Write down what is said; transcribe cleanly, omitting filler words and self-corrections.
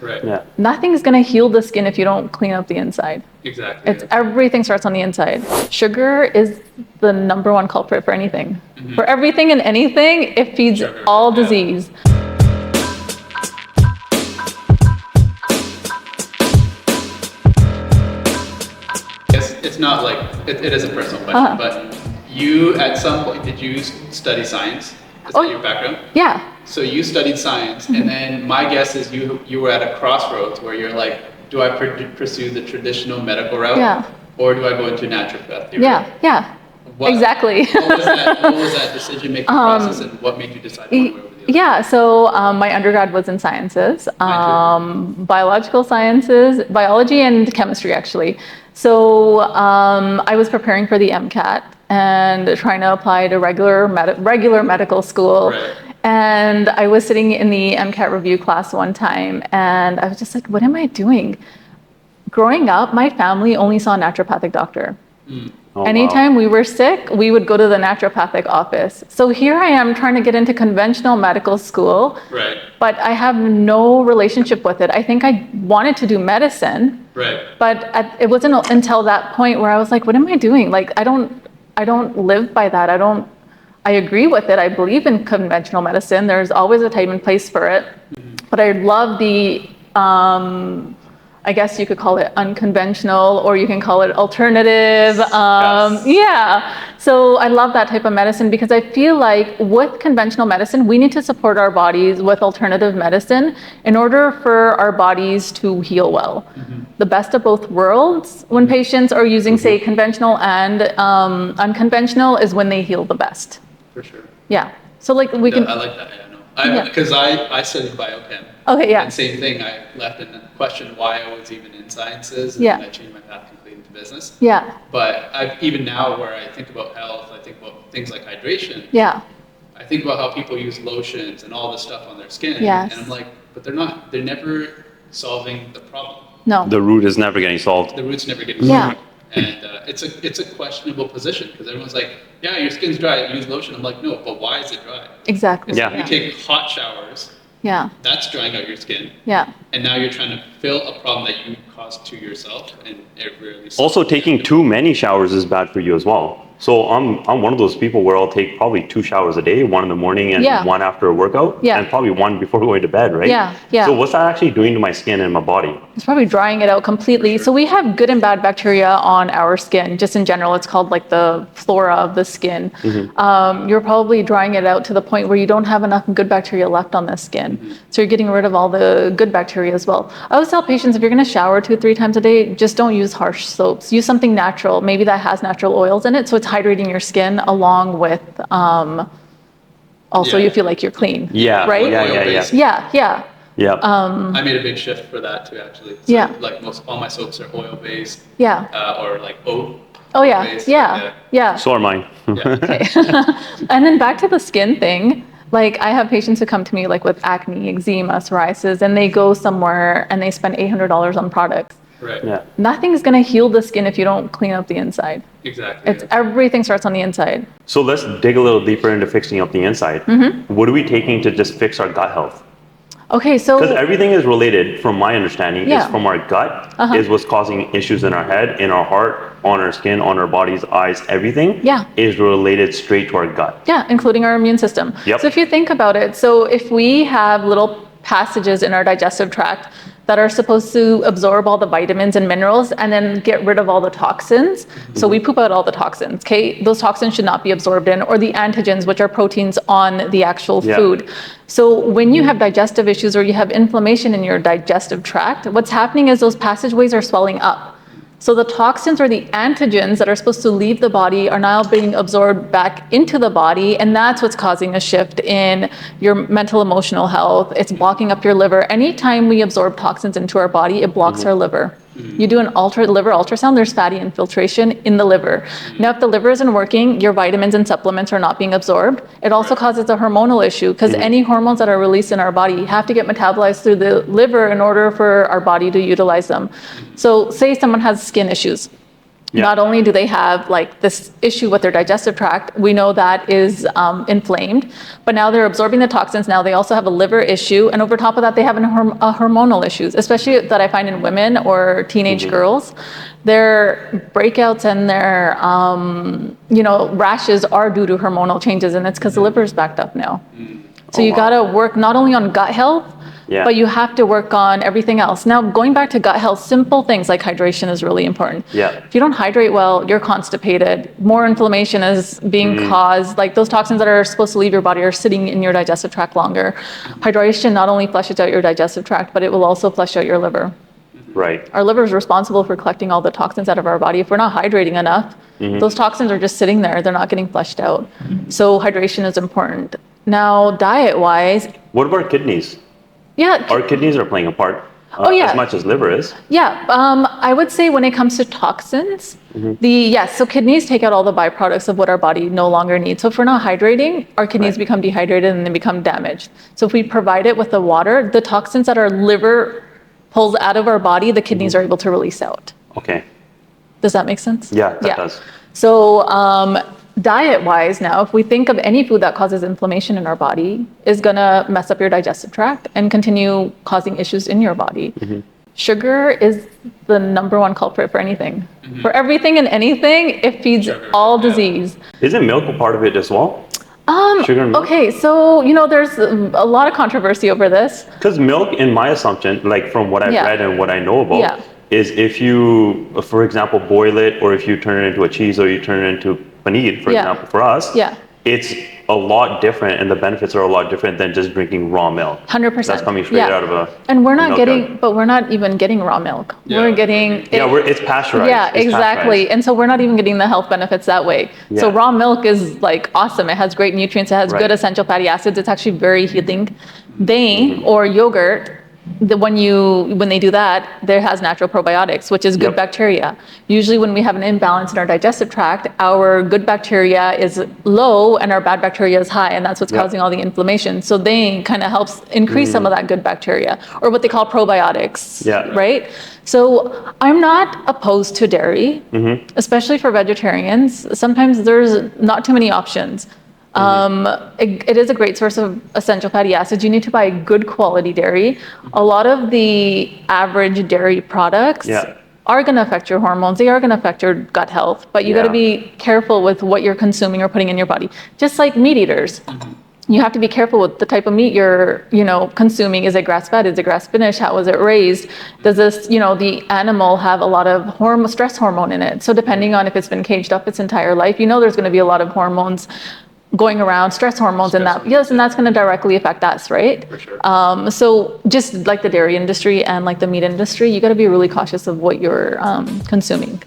Right. Yeah. Nothing's going to heal the skin if you don't clean up the inside. Exactly. Everything starts on the inside. Sugar is the number one culprit for anything. For everything and anything, it feeds all disease. It's not like, it is a personal question, but you at some point, did you study science? Is that your background? Yeah. So you studied science, and then my guess is you were at a crossroads where you're like, do I pursue the traditional medical route, or do I go into naturopathy? Yeah. Exactly. What was that decision-making process, and what made you decide one way over the other? Yeah, so my undergrad was in sciences, biological sciences, biology and chemistry actually. So I was preparing for the MCAT and trying to apply to regular medical school. Right. And I was sitting in the MCAT review class one time, and I was just like, what am I doing? Growing up, my family only saw a naturopathic doctor. Oh, Anytime we were sick, we would go to the naturopathic office. So here I am trying to get into conventional medical school, but I have no relationship with it. I think I wanted to do medicine, but it wasn't until that point where I was like, what am I doing? Like, I don't live by that. I agree with it. I believe in conventional medicine. There's always a time and place for it. But I love the, I guess you could call it unconventional, or you can call it alternative. Yeah. So I love that type of medicine because I feel like with conventional medicine, we need to support our bodies with alternative medicine in order for our bodies to heal well. The best of both worlds when patients are using, say, conventional and unconventional is when they heal the best. For sure. Yeah. So like we can. I like that. I know. Because I studied biochem. Okay. Yeah. And same thing. I left and questioned why I was even in sciences. And I changed my path completely to business. Yeah. But even now, where I think about health, I think about things like hydration. Yeah. I think about how people use lotions and all this stuff on their skin. Yes. And I'm like, but they're never solving the problem. No. The root is never getting solved. The root's never getting solved. And it's a questionable position because everyone's like, yeah, your skin's dry, use lotion. I'm like, no, but why is it dry? Exactly. If you take hot showers, that's drying out your skin. Yeah. And now you're trying to fill a problem that you caused to yourself, and it really. Also, taking too many showers is bad for you as well. So I'm one of those people where I'll take probably 2 showers a day, one in the morning and one after a workout, and probably one before going to bed, right? Yeah. So what's that actually doing to my skin and my body? It's probably drying it out completely. So we have good and bad bacteria on our skin. Just in general, it's called like the flora of the skin. You're probably drying it out to the point where you don't have enough good bacteria left on the skin. So you're getting rid of all the good bacteria as well. I always tell patients, if you're going to shower 2-3 times a day, just don't use harsh soaps. Use something natural, maybe that has natural oils in it, so it's hydrating your skin along with also you feel like you're clean. Right? Yeah. I made a big shift for that too, actually. So like all my soaps are oil based. Or like oat. Oh yeah. So are mine. Okay. And then back to the skin thing. Like I have patients who come to me like with acne, eczema, psoriasis, and they go somewhere and they spend $800 on products. Right. Yeah. Nothing's going to heal the skin if you don't clean up the inside. Exactly. Everything starts on the inside. So let's dig a little deeper into fixing up the inside. What are we taking to just fix our gut health? Okay, so because everything is related, from my understanding, is from our gut is what's causing issues in our head, in our heart, on our skin, on our bodies, eyes, everything is related straight to our gut. Yeah, including our immune system. So if you think about it, so if we have little passages in our digestive tract that are supposed to absorb all the vitamins and minerals and then get rid of all the toxins. So we poop out all the toxins, okay? Those toxins should not be absorbed in, or the antigens, which are proteins on the actual food. So when you have digestive issues or you have inflammation in your digestive tract, what's happening is those passageways are swelling up. So the toxins or the antigens that are supposed to leave the body are now being absorbed back into the body, and that's what's causing a shift in your mental emotional health. It's blocking up your liver. Anytime we absorb toxins into our body, it blocks our liver. You do an liver ultrasound, there's fatty infiltration in the liver. Now, if the liver isn't working, your vitamins and supplements are not being absorbed. It also causes a hormonal issue because any hormones that are released in our body have to get metabolized through the liver in order for our body to utilize them. So say someone has skin issues. Not only do they have like this issue with their digestive tract, we know that is inflamed, but now they're absorbing the toxins. Now they also have a liver issue. And over top of that, they have hormonal issues, especially that I find in women or teenage girls. Their breakouts and their, rashes are due to hormonal changes, and it's because the liver is backed up now. So you got to work not only on gut health, but you have to work on everything else. Now, going back to gut health, simple things like hydration is really important. If you don't hydrate well, you're constipated. More inflammation is being caused. Like those toxins that are supposed to leave your body are sitting in your digestive tract longer. Hydration not only flushes out your digestive tract, but it will also flush out your liver. Right. Our liver is responsible for collecting all the toxins out of our body. If we're not hydrating enough, those toxins are just sitting there. They're not getting flushed out. So hydration is important. Now, diet-wise. What about kidneys? Yeah. Our kidneys are playing a part as much as liver is. Yeah. I would say when it comes to toxins, so kidneys take out all the byproducts of what our body no longer needs. So if we're not hydrating, our kidneys become dehydrated and they become damaged. So if we provide it with the water, the toxins that our liver pulls out of our body, the kidneys are able to release out. Okay. Does that make sense? Yeah, that does. So diet-wise now, if we think of any food that causes inflammation in our body, is going to mess up your digestive tract and continue causing issues in your body. Sugar is the #1 culprit for anything. For everything and anything, it feeds all disease. Isn't milk a part of it as well? Sugar and milk? Okay, so, there's a lot of controversy over this. Because milk, in my assumption, like from what I've read and what I know about, is if you, for example, boil it, or if you turn it into a cheese, or you turn it into paneer, for example, for us, it's a lot different, and the benefits are a lot different than just drinking raw milk. 100%. That's coming straight out of a. And we're not we're not even getting raw milk. We're getting. It's pasteurized. Yeah, exactly. And so we're not even getting the health benefits that way. So raw milk is like awesome. It has great nutrients. It has good essential fatty acids. It's actually very healing. Dairy or yogurt. When they do that, there has natural probiotics, which is good bacteria. Usually when we have an imbalance in our digestive tract, our good bacteria is low and our bad bacteria is high, and that's what's causing all the inflammation. So they kind of helps increase some of that good bacteria, or what they call probiotics, right? So I'm not opposed to dairy, especially for vegetarians. Sometimes there's not too many options. It is a great source of essential fatty acids. You need to buy good quality dairy. A lot of the average dairy products are going to affect your hormones. They are going to affect your gut health, but you got to be careful with what you're consuming or putting in your body. Just like meat eaters. You have to be careful with the type of meat you're, consuming. Is it grass-fed? Is it grass-finished? How was it raised? Does this, the animal have a lot of stress hormone in it? So depending on if it's been caged up its entire life, there's going to be a lot of hormones going around, stress hormones in that. Yes, and that's going to directly affect us, right? For sure. So just like the dairy industry and like the meat industry, you got to be really cautious of what you're consuming.